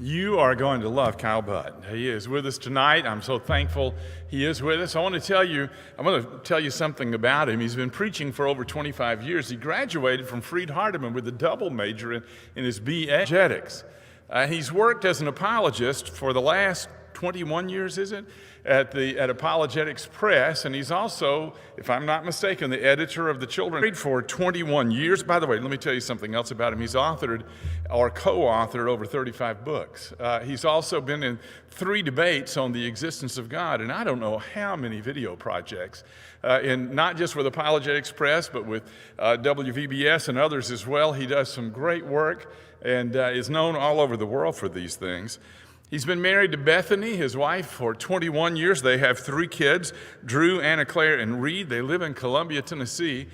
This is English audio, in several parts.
You are going to love Kyle Budd. He is with us tonight. I'm so thankful he is with us. I want to tell you something about him. He's been preaching for over 25 years. He graduated from Freed-Hardeman with a double major in his BA apologetics. He's worked as an apologist for the last 21 years, is it, at Apologetics Press, and he's also, if I'm not mistaken, the editor of the Children for 21 years. By the way, let me tell you something else about him. He's authored or co-authored over 35 books. He's also been in 3 debates on the existence of God, and I don't know how many video projects, in not just with Apologetics Press, but with WVBS and others as well. He does some great work and is known all over the world for these things. He's been married to Bethany, his wife, for 21 years. They have 3 kids, Drew, Anna Claire, and Reed. They live in Columbia, Tennessee.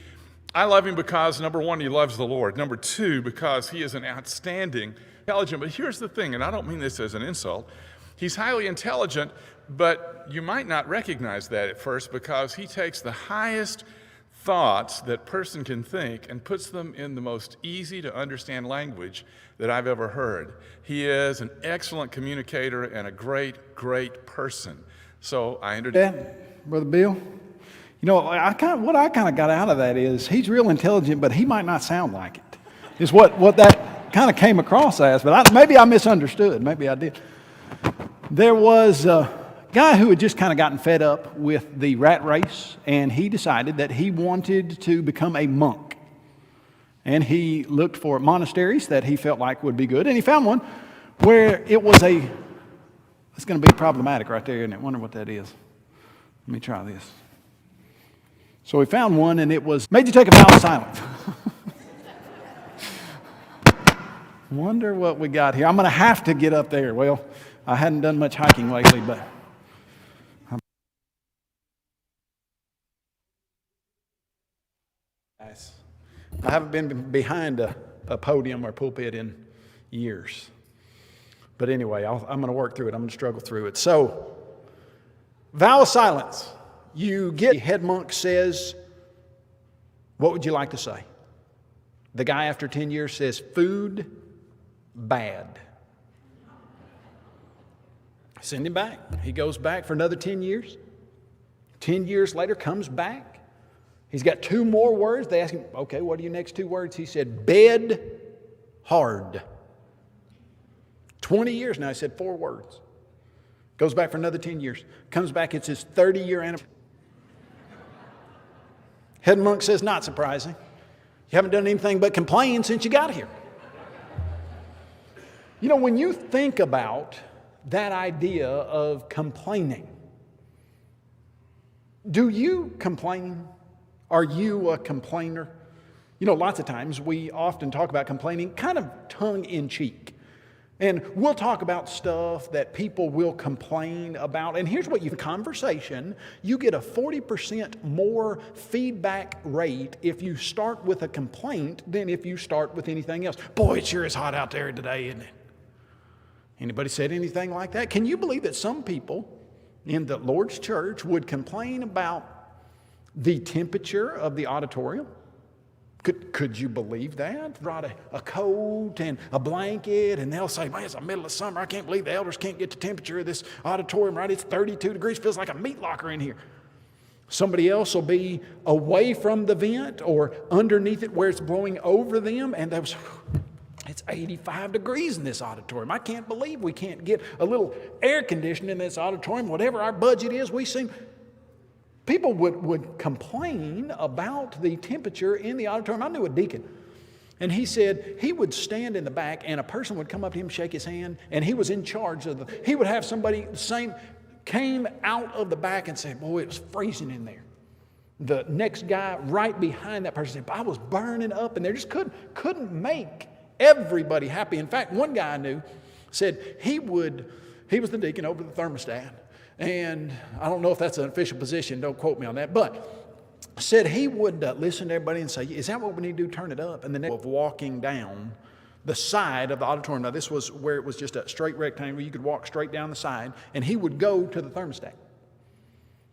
I love him because, number 1, he loves the Lord. Number 2, because he is an outstanding, intelligent, but here's the thing, and I don't mean this as an insult. He's highly intelligent, but you might not recognize that at first because he takes the highest thoughts that person can think and puts them in the most easy to understand language that I've ever heard. He is an excellent communicator and a great, great person. So I introduce Brother Bill. You know, what I kind of got out of that is he's real intelligent, but he might not sound like it. Is what that kind of came across as. But maybe I misunderstood. Maybe I did. There was a guy who had just kind of gotten fed up with the rat race, and he decided that he wanted to become a monk. And he looked for monasteries that he felt like would be good, and he found one where it was it's going to be problematic right there, isn't it? Wonder what that is. Let me try this. So we found one, and it was made you take a vow of silence. Wonder what we got here. I'm going to have to get up there. Well, I hadn't done much hiking lately, but I haven't been behind a podium or pulpit in years. But anyway, I'm going to work through it. I'm going to struggle through it. So, vow of silence. The head monk says, what would you like to say? The guy after 10 years says, food, bad. Send him back. He goes back for another 10 years. 10 years later, comes back. He's got 2 more words. They ask him, okay, what are your next 2 words? He said, bed hard. 20 years now, he said 4 words. Goes back for another 10 years. Comes back, it's his 30-year anniversary. Head monk says, not surprising. You haven't done anything but complain since you got here. You know, when you think about that idea of complaining, do you complain? Are you a complainer? You know, lots of times we often talk about complaining kind of tongue-in-cheek. And we'll talk about stuff that people will complain about. And here's what conversation, you get a 40% more feedback rate if you start with a complaint than if you start with anything else. Boy, it sure is hot out there today, isn't it? Anybody said anything like that? Can you believe that some people in the Lord's church would complain about the temperature of the auditorium? Could you believe that? Brought a coat and a blanket, and they'll say, man, it's the middle of summer. I can't believe the elders can't get the temperature of this auditorium right. It's 32 degrees. Feels like a meat locker in here. Somebody else will be away from the vent or underneath it where it's blowing over them, and it's 85 degrees in this auditorium. I can't believe we can't get a little air conditioning in this auditorium. Whatever our budget is, people would complain about the temperature in the auditorium. I knew a deacon, and he said he would stand in the back, and a person would come up to him, shake his hand, and he was in charge of he would have somebody came out of the back and said, boy, it was freezing in there. The next guy right behind that person said, I was burning up, and they just couldn't make everybody happy. In fact, one guy I knew said he was the deacon over the thermostat. And I don't know if that's an official position, don't quote me on that, but said he would listen to everybody and say, is that what we need to do, turn it up? And the next of walking down the side of the auditorium. Now this was where it was just a straight rectangle. You could walk straight down the side, and he would go to the thermostat.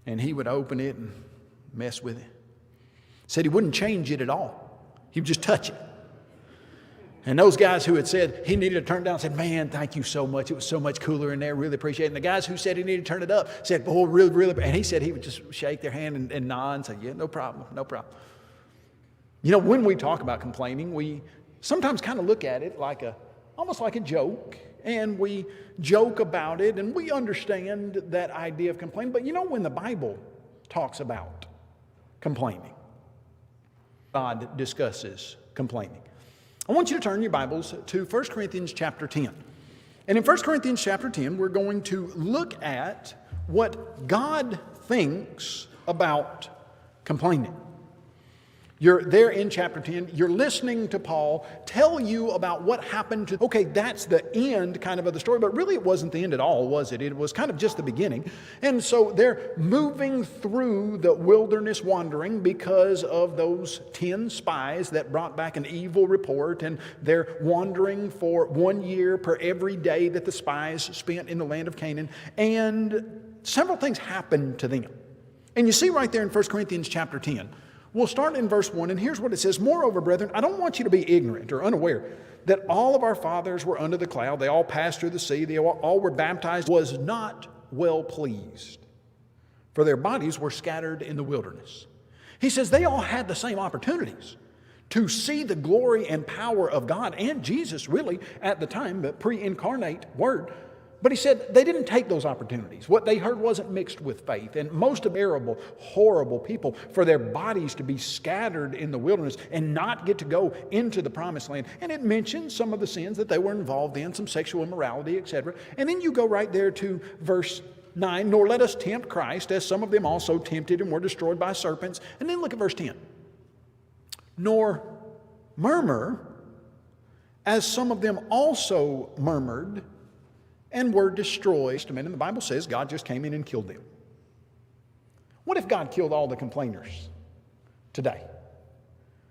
And he would open it and mess with it. Said he wouldn't change it at all. He would just touch it. And those guys who had said he needed to turn it down said, man, thank you so much. It was so much cooler in there. Really appreciate it. And the guys who said he needed to turn it up said, oh, really, really. And he said he would just shake their hand and nod and say, yeah, no problem, no problem. You know, when we talk about complaining, we sometimes kind of look at it like almost like a joke. And we joke about it and we understand that idea of complaining. But you know, when the Bible talks about complaining, God discusses complaining. I want you to turn your Bibles to 1 Corinthians chapter 10. And in 1 Corinthians chapter 10, we're going to look at what God thinks about complaining. You're there in chapter 10. You're listening to Paul tell you about what happened to... Okay, that's the end kind of the story, but really it wasn't the end at all, was it? It was kind of just the beginning. And so they're moving through the wilderness wandering because of those 10 spies that brought back an evil report, and they're wandering for 1 year per every day that the spies spent in the land of Canaan. And several things happened to them. And you see right there in 1 Corinthians chapter 10, we'll start in verse 1, and here's what it says. Moreover, brethren, I don't want you to be ignorant or unaware that all of our fathers were under the cloud. They all passed through the sea. They all were baptized. Was not well pleased, for their bodies were scattered in the wilderness. He says they all had the same opportunities to see the glory and power of God and Jesus, really, at the time, the pre-incarnate Word. But he said they didn't take those opportunities. What they heard wasn't mixed with faith. And most of terrible, horrible people, for their bodies to be scattered in the wilderness and not get to go into the promised land. And it mentions some of the sins that they were involved in, some sexual immorality, etc. And then you go right there to verse 9, nor let us tempt Christ, as some of them also tempted and were destroyed by serpents. And then look at verse 10. Nor murmur, as some of them also murmured and were destroyed. And the Bible says God just came in and killed them. What if God killed all the complainers today?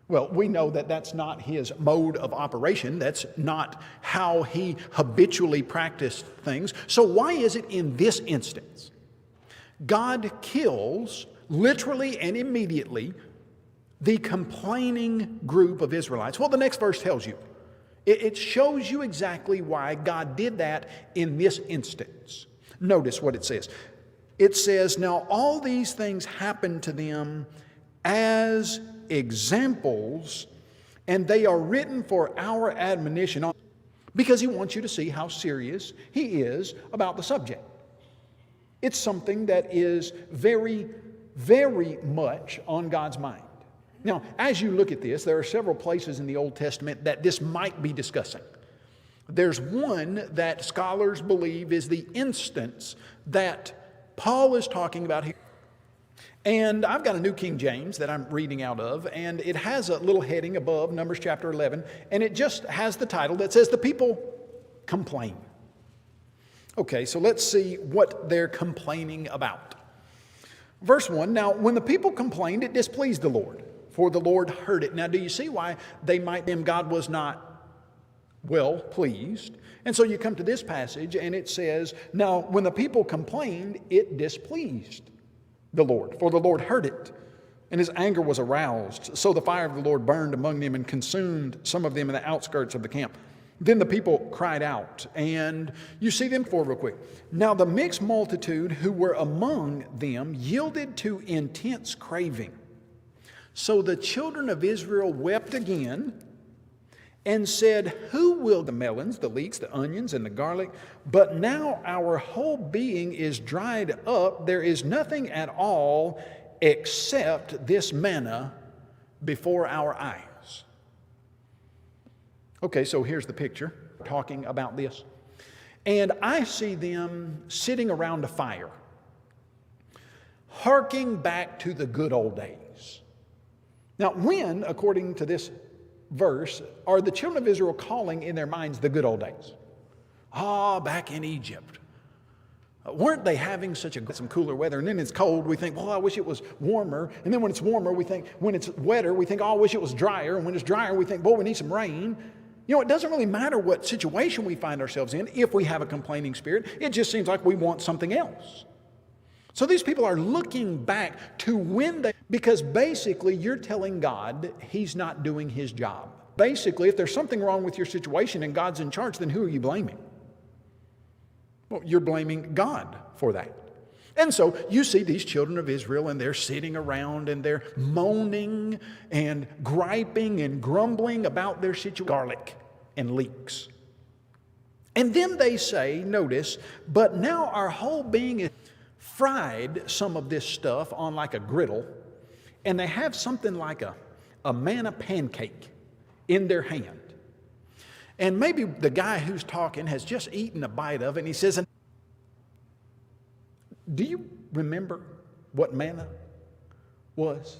Well, we know that that's not his mode of operation. That's not how he habitually practiced things. So why is it in this instance God kills literally and immediately the complaining group of Israelites? Well, the next verse tells you. It shows you exactly why God did that in this instance. Notice what it says. It says, now all these things happened to them as examples, and they are written for our admonition, because he wants you to see how serious he is about the subject. It's something that is very, very much on God's mind. Now, as you look at this, there are several places in the Old Testament that this might be discussing. There's one that scholars believe is the instance that Paul is talking about here. And I've got a New King James that I'm reading out of, and it has a little heading above Numbers chapter 11, and it just has the title that says, "The people complain." Okay, so let's see what they're complaining about. Verse 1, now when the people complained, it displeased the Lord, for the Lord heard it. Now, do you see why God was not well pleased? And so you come to this passage and it says, now when the people complained, it displeased the Lord, for the Lord heard it, and his anger was aroused. So the fire of the Lord burned among them and consumed some of them in the outskirts of the camp. Then the people cried out, and you see them for real quick. Now the mixed multitude who were among them yielded to intense craving. So the children of Israel wept again and said, who will the melons, the leeks, the onions, and the garlic? But now our whole being is dried up. There is nothing at all except this manna before our eyes. Okay, so here's the picture talking about this. And I see them sitting around a fire, harking back to the good old days. Now, when, according to this verse, are the children of Israel calling in their minds the good old days? Back in Egypt. Weren't they having some cooler weather? And then it's cold, we think, I wish it was warmer. And then when it's warmer, we think, when it's wetter, we think, I wish it was drier. And when it's drier, we think, we need some rain. You know, it doesn't really matter what situation we find ourselves in if we have a complaining spirit. It just seems like we want something else. So these people are looking back to when because basically you're telling God he's not doing his job. basically, if there's something wrong with your situation and God's in charge, then who are you blaming? Well, you're blaming God for that. And so you see these children of Israel, and they're sitting around and they're moaning and griping and grumbling about their situation. Garlic and leeks. And then they say, notice, but now our whole being is fried some of this stuff on like a griddle, and they have something like a manna pancake in their hand. And maybe the guy who's talking has just eaten a bite of it, and he says, do you remember what manna was?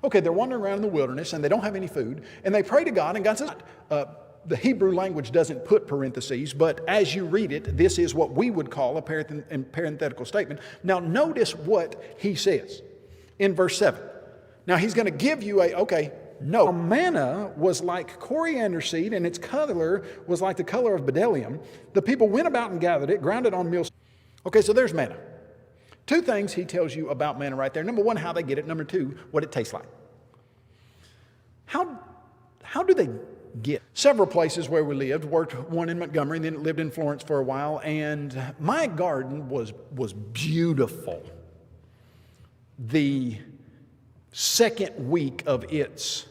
Okay, they're wandering around in the wilderness, and they don't have any food, and they pray to God, and God says, the Hebrew language doesn't put parentheses, but as you read it, this is what we would call a parenthetical statement. Now notice what he says in verse 7. Now he's going to give you no. Manna was like coriander seed, and its color was like the color of bdellium. The people went about and gathered it, ground it on mills. Okay, so there's manna. Two things he tells you about manna right there. Number one, how they get it. Number two, what it tastes like. How do they get? Several places where we lived, worked one in Montgomery, and then lived in Florence for a while, and my garden was beautiful. The second week of its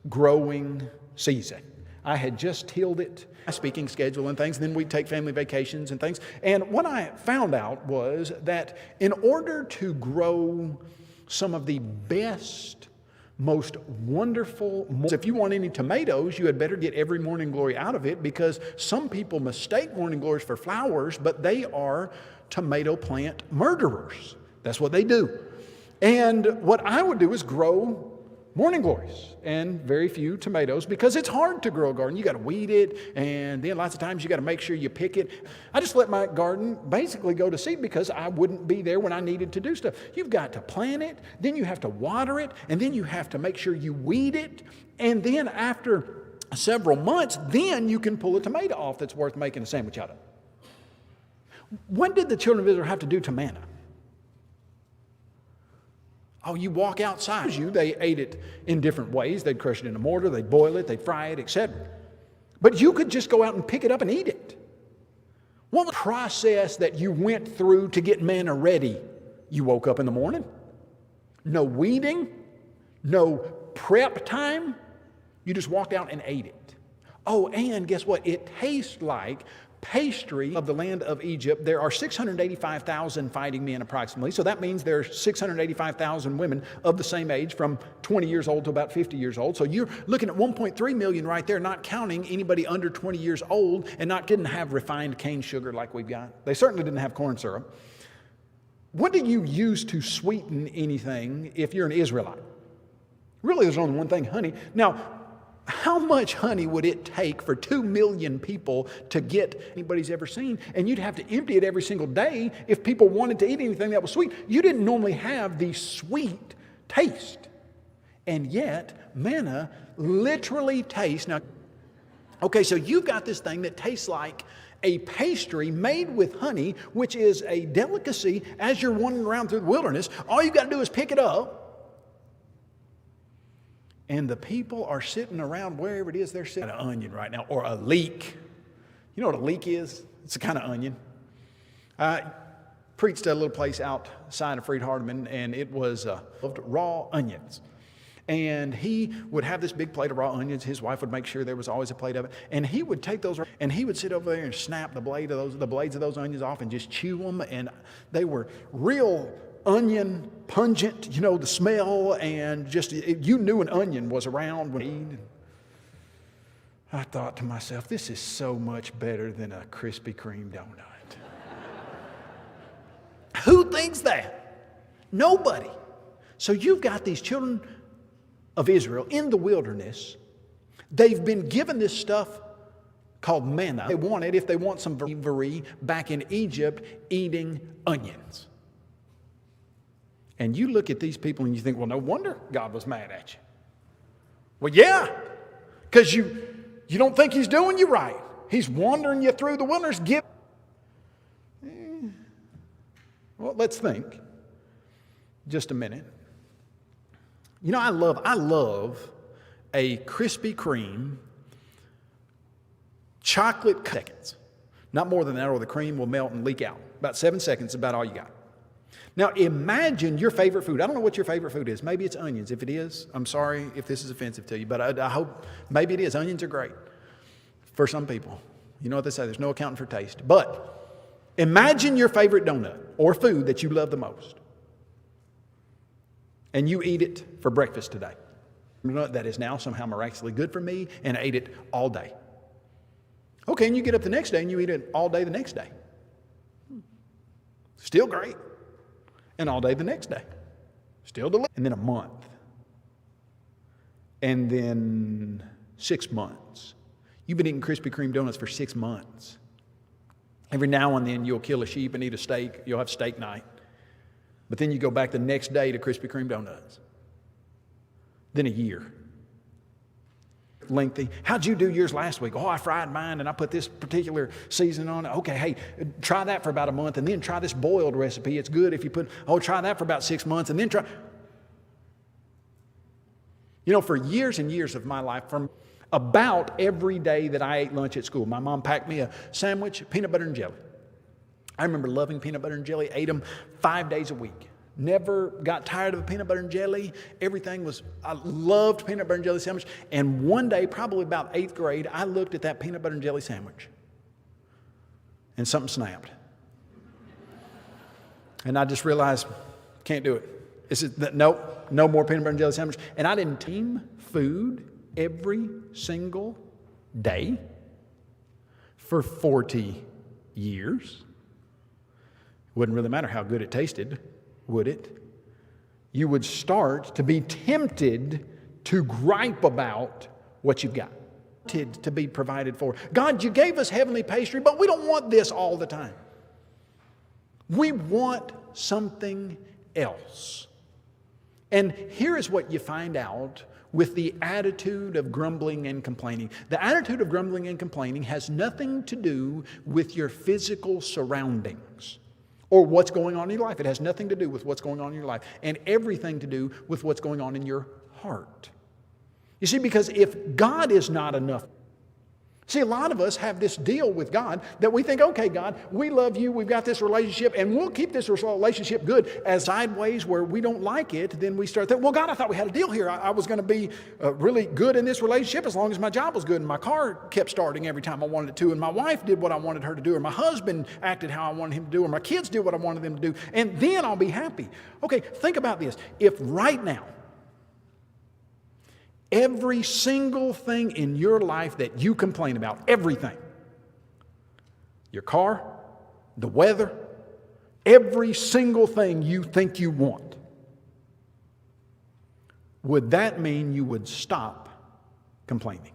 growing season. I had just tilled it, my speaking schedule and things, and then we'd take family vacations and things. And what I found out was that in order to grow some of the best, most wonderful, if you want any tomatoes, you had better get every morning glory out of it, because some people mistake morning glories for flowers, but they are tomato plant murderers. That's what they do. And what I would do is grow morning glories and very few tomatoes, because it's hard to grow a garden. You got to weed it, and then lots of times you got to make sure you pick it. I just let my garden basically go to seed because I wouldn't be there when I needed to do stuff. You've got to plant it, then you have to water it, and then you have to make sure you weed it, and then after several months, then you can pull a tomato off that's worth making a sandwich out of. When did the children of Israel have to do to manna? Oh, you walk outside. They ate it in different ways. They'd crush it in a mortar, they'd boil it, they'd fry it, etc. But you could just go out and pick it up and eat it. What was the process that you went through to get manna ready? You woke up in the morning. No weeding, no prep time. You just walked out and ate it. Oh, and guess what? It tastes like pastry of the land of Egypt. There are 685,000 fighting men approximately. So that means there's 685,000 women of the same age from 20 years old to about 50 years old. So you're looking at 1.3 million right there, not counting anybody under 20 years old, and didn't have refined cane sugar like we've got. They certainly didn't have corn syrup. What do you use to sweeten anything if you're an Israelite? Really, there's only one thing, honey. Now, how much honey would it take for 2 million people to get anybody's ever seen? And you'd have to empty it every single day if people wanted to eat anything that was sweet. You didn't normally have the sweet taste. And yet, manna literally tastes. Now, okay, so you've got this thing that tastes like a pastry made with honey, which is a delicacy as you're wandering around through the wilderness. All you've got to do is pick it up. And the people are sitting around wherever it is they're sitting. An onion right now, or a leek. You know what a leek is? It's a kind of onion. I preached at a little place outside of Freed-Hardeman, and it was raw onions. And he would have this big plate of raw onions. His wife would make sure there was always a plate of it. And he would take those, and he would sit over there and snap the blades of those onions off and just chew them. And they were real onion pungent, the smell, and just, you knew an onion was around when you ate. I thought to myself, this is so much better than a Krispy Kreme donut. Who thinks that? Nobody. So you've got these children of Israel in the wilderness. They've been given this stuff called manna. They want it if they want some bravery back in Egypt eating onions. And you look at these people and you think, well, no wonder God was mad at you. Well, yeah, because you don't think he's doing you right. He's wandering you through the wilderness. Well, let's think just a minute. I love a Krispy Kreme Chocolate seconds. Not more than that, or the cream will melt and leak out. About 7 seconds is about all you got. Now imagine your favorite food. I don't know what your favorite food is. Maybe it's onions. If it is, I'm sorry if this is offensive to you, but I hope maybe it is. Onions are great for some people. You know what they say, there's no accounting for taste. But imagine your favorite donut or food that you love the most. And you eat it for breakfast today. That is now somehow miraculously good for me, and I ate it all day. Okay, and you get up the next day and you eat it all day the next day. Still great. And all day the next day. Still delicious. And then a month. And then 6 months. You've been eating Krispy Kreme donuts for 6 months. Every now and then you'll kill a sheep and eat a steak. You'll have steak night. But then you go back the next day to Krispy Kreme donuts. Then a year. Lengthy. How'd you do yours last week? Oh, I fried mine and I put this particular seasoning on it. Okay, hey, try that for about a month and then try this boiled recipe. It's good if you try that for about 6 months and then try. You know, for years and years of my life, from about every day that I ate lunch at school, my mom packed me a sandwich, peanut butter and jelly. I remember loving peanut butter and jelly, ate them 5 days a week. Never got tired of peanut butter and jelly. I loved peanut butter and jelly sandwich. And one day, probably about 8th grade, I looked at that peanut butter and jelly sandwich. And something snapped. And I just realized, can't do it. Nope, no more peanut butter and jelly sandwich. And I didn't team food every single day for 40 years. Wouldn't really matter how good it tasted, would it? You would start to be tempted to gripe about what you've got, to be provided for. God, you gave us heavenly pastry, but we don't want this all the time. We want something else. And here is what you find out with the attitude of grumbling and complaining. The attitude of grumbling and complaining has nothing to do with your physical surroundings or what's going on in your life. It has nothing to do with what's going on in your life, and everything to do with what's going on in your heart. You see, because if God is not enough, see, a lot of us have this deal with God that we think, okay, God, we love you, we've got this relationship, and we'll keep this relationship good. As sideways where we don't like it, then we start thinking, well, God, I thought we had a deal here. I was going to be really good in this relationship as long as my job was good, and my car kept starting every time I wanted it to, and my wife did what I wanted her to do, or my husband acted how I wanted him to do, or my kids did what I wanted them to do, and then I'll be happy. Okay, think about this. If right now, every single thing in your life that you complain about, everything, your car, the weather, every single thing you think you want, would that mean you would stop complaining?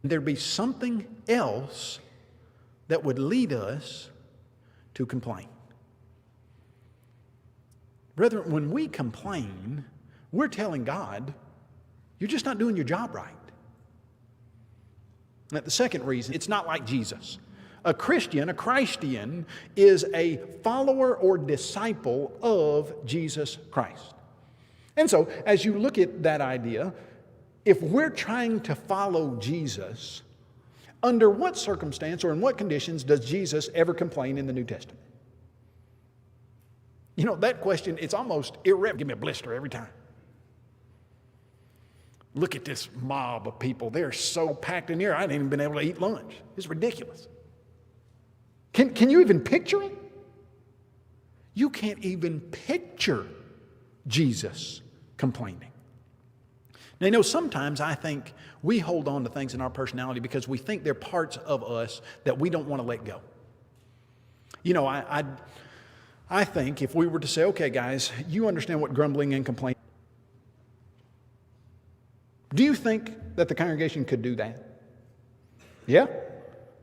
There'd be something else that would lead us to complain. Brethren, when we complain, we're telling God, you're just not doing your job right. Now, the second reason, it's not like Jesus. A Christian is a follower or disciple of Jesus Christ. And so, as you look at that idea, if we're trying to follow Jesus, under what circumstance or in what conditions does Jesus ever complain in the New Testament? You know, that question, it's almost irrelevant. Give me a blister every time. Look at this mob of people. They're so packed in here, I hadn't even been able to eat lunch. It's ridiculous. Can you even picture it? You can't even picture Jesus complaining. Now, you know, sometimes I think we hold on to things in our personality because we think they're parts of us that we don't want to let go. You know, I think if we were to say, okay, guys, you understand what grumbling and complaining. Do you think that the congregation could do that? Yeah,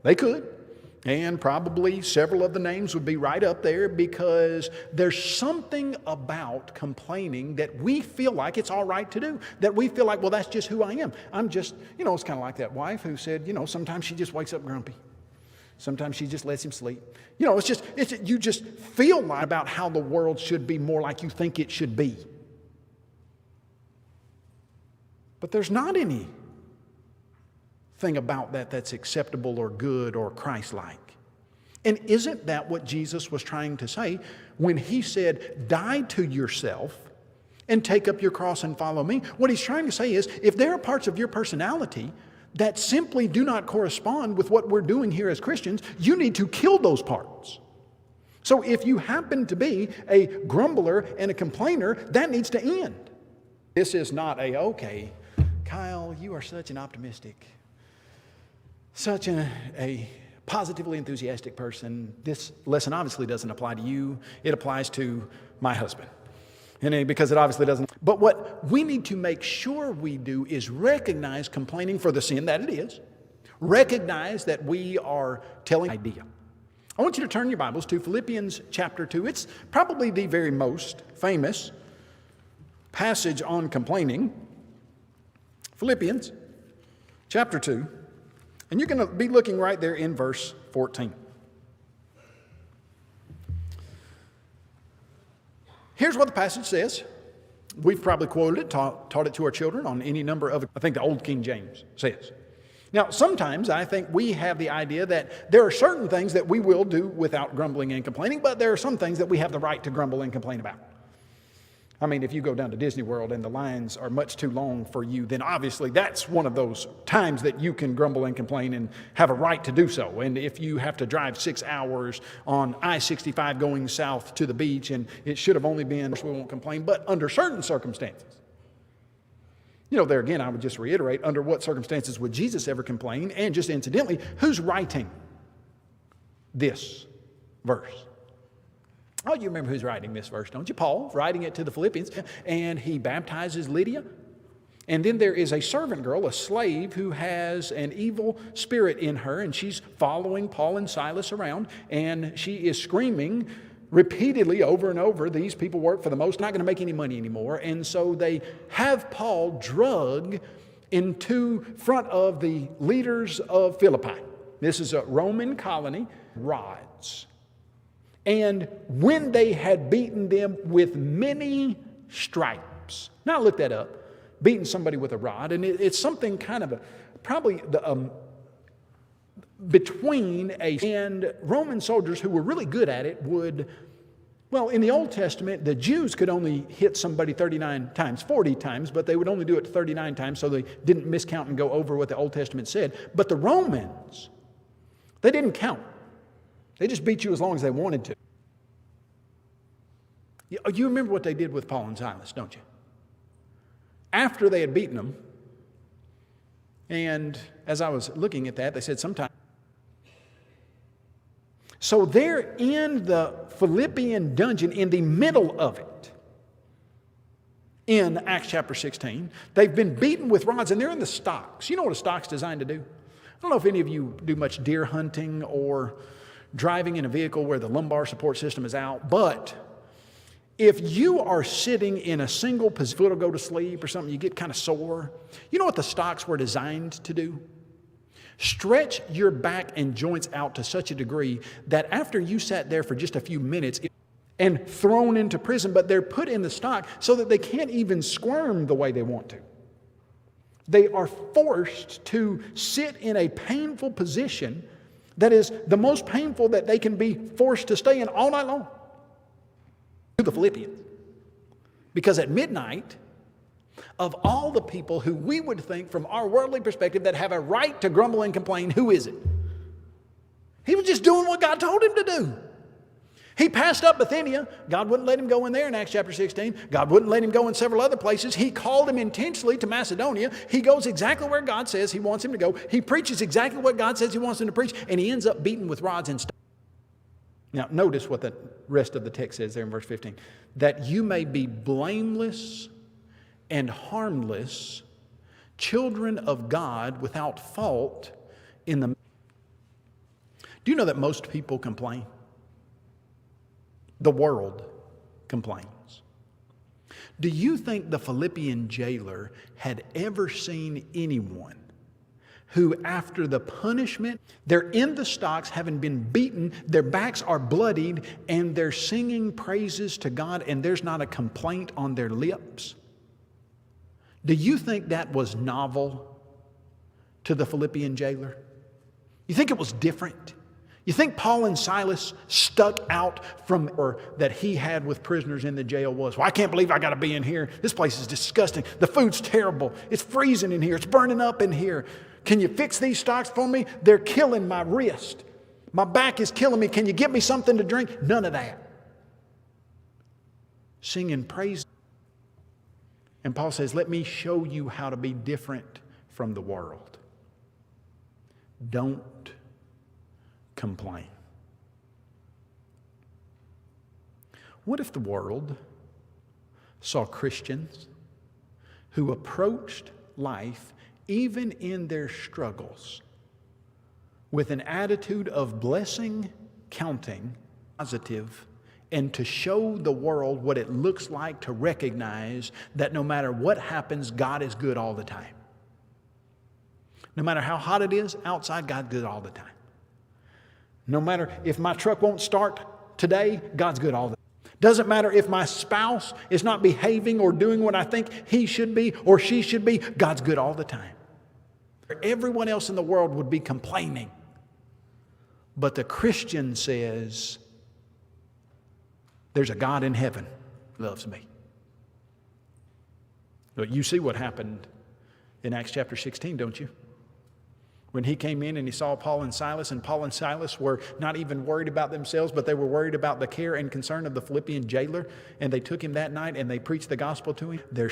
they could. And probably several of the names would be right up there because there's something about complaining that we feel like it's all right to do. That we feel like, well, that's just who I am. I'm just, you know, it's kind of like that wife who said, you know, sometimes she just wakes up grumpy. Sometimes she just lets him sleep. You know, you just feel like about how the world should be more like you think it should be. But there's not any thing about that that's acceptable or good or Christ-like. And isn't that what Jesus was trying to say when he said, die to yourself and take up your cross and follow me? What he's trying to say is, if there are parts of your personality that simply do not correspond with what we're doing here as Christians, you need to kill those parts. So if you happen to be a grumbler and a complainer, that needs to end. This is not okay, Kyle, you are such an optimistic, such a positively enthusiastic person. This lesson obviously doesn't apply to you. It applies to my husband. And because it obviously doesn't. But what we need to make sure we do is recognize complaining for the sin that it is. Recognize that we are telling an idea. I want you to turn your Bibles to Philippians chapter 2. It's probably the very most famous passage on complaining. Philippians chapter 2. And you're going to be looking right there in verse 14. Here's what the passage says. We've probably quoted it, taught it to our children on any number of, I think the Old King James says. Now, sometimes I think we have the idea that there are certain things that we will do without grumbling and complaining, but there are some things that we have the right to grumble and complain about. I mean, if you go down to Disney World and the lines are much too long for you, then obviously that's one of those times that you can grumble and complain and have a right to do so. And if you have to drive 6 hours on I-65 going south to the beach and it should have only been, we won't complain, but under certain circumstances. You know, there again, I would just reiterate, under what circumstances would Jesus ever complain? And just incidentally, who's writing this verse? Oh, you remember who's writing this verse, don't you? Paul, writing it to the Philippians, and he baptizes Lydia. And then there is a servant girl, a slave, who has an evil spirit in her, and she's following Paul and Silas around, and she is screaming repeatedly over and over, these people work for the most, not going to make any money anymore. And so they have Paul drug into front of the leaders of Philippi. This is a Roman colony, rods. And when they had beaten them with many stripes. Now look that up. Beating somebody with a rod. And it's something kind of probably between and Roman soldiers who were really good at it would, well, in the Old Testament, the Jews could only hit somebody 39 times, 40 times, but they would only do it 39 times so they didn't miscount and go over what the Old Testament said. But the Romans, they didn't count. They just beat you as long as they wanted to. You remember what they did with Paul and Silas, don't you? After they had beaten them, and as I was looking at that, they said sometime. So they're in the Philippian dungeon in the middle of it. In Acts chapter 16, they've been beaten with rods, and they're in the stocks. You know what a stock's designed to do? I don't know if any of you do much deer hunting or driving in a vehicle where the lumbar support system is out, but if you are sitting in a single position, foot will go to sleep or something, you get kind of sore. You know what the stocks were designed to do? Stretch your back and joints out to such a degree that after you sat there for just a few minutes and thrown into prison, but they're put in the stock so that they can't even squirm the way they want to. They are forced to sit in a painful position that is the most painful that they can be forced to stay in all night long. To the Philippians. Because at midnight, of all the people who we would think from our worldly perspective that have a right to grumble and complain, who is it? He was just doing what God told him to do. He passed up Bithynia. God wouldn't let him go in there in Acts chapter 16. God wouldn't let him go in several other places. He called him intentionally to Macedonia. He goes exactly where God says he wants him to go. He preaches exactly what God says he wants him to preach, and he ends up beaten with rods and stones. Now, notice what the rest of the text says there in verse 15. That you may be blameless and harmless, children of God without fault in the... Do you know that most people complain? The world complains. Do you think the Philippian jailer had ever seen anyone who, after the punishment, they're in the stocks, having been beaten, their backs are bloodied, and they're singing praises to God, and there's not a complaint on their lips? Do you think that was novel to the Philippian jailer? You think it was different? You think Paul and Silas stuck out from or that he had with prisoners in the jail was, well, I can't believe I got to be in here. This place is disgusting. The food's terrible. It's freezing in here. It's burning up in here. Can you fix these stocks for me? They're killing my wrist. My back is killing me. Can you get me something to drink? None of that. Singing praise. And Paul says, let me show you how to be different from the world. Don't complain. What if the world saw Christians who approached life, even in their struggles, with an attitude of blessing, counting, positive, and to show the world what it looks like to recognize that no matter what happens, God is good all the time. No matter how hot it is outside, God's good all the time. No matter if my truck won't start today, God's good all the time. Doesn't matter if my spouse is not behaving or doing what I think he should be or she should be, God's good all the time. Everyone else in the world would be complaining. But the Christian says, there's a God in heaven who loves me. But you see what happened in Acts chapter 16, don't you? When he came in and he saw Paul and Silas were not even worried about themselves, but they were worried about the care and concern of the Philippian jailer, and they took him that night and they preached the gospel to him. Their